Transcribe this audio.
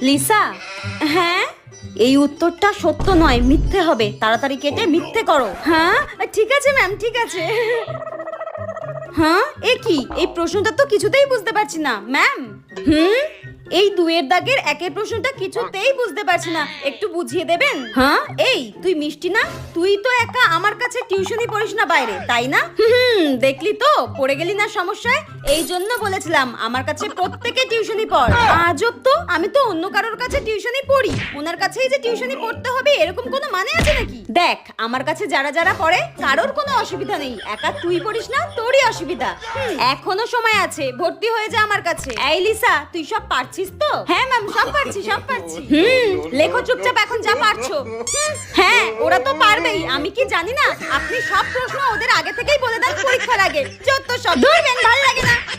Lisa, হ্যাঁ এই উত্তরটা সত্য নয়, মিথ্যে হবে, তাড়াতাড়ি কেটে মিথ্যে করো। হ্যাঁ ঠিক আছে ম্যাম, ঠিক আছে। হ্যাঁ এ কি, এই প্রশ্নটা তো কিছুতেই বুঝতে পারছি না ম্যাম। এই দুয়ের দাগের একের প্রশ্নটা কিছুতেই বুঝতে পারছি না, একটু বুঝিয়ে দেবেন? হ্যাঁ এই তুই মিষ্টি না, তুই তো একা আমার কাছে টিউশনি পড়িস না বাইরে, তাই না? দেখলি তো পড়ে গেলি না সমস্যায়, এই জন্য বলেছিলাম আমার কাছে প্রত্যেকে টিউশনি পড়। আজব তো, আমি তো অন্য কারোর কাছে টিউশনি পড়ি, ওনার কাছেই যে টিউশনি পড়তে হবে এরকম কোনো মানে আছে নাকি? দেখ আমার কাছে যারা যারা পড়ে কারোর কোনো অসুবিধা নেই, একা তুই পড়িস না তোরই অসুবিধা। এখনো সময় আছে, ভর্তি হয়ে যা আমার কাছে। এই লিসা, তুই সব পারছিস তো? হ্যাঁ ম্যাম, সব পারছি সব পারছি। লেখো চুপচাপ এখন যা পারছো। হ্যাঁ ওরা তো পারবেই, আমি কি জানি না? আপনি সব প্রশ্ন ওদের আগে থেকেই বলে দেন পরীক্ষার আগে, যত সব ধরবেন, ভালো লাগে না।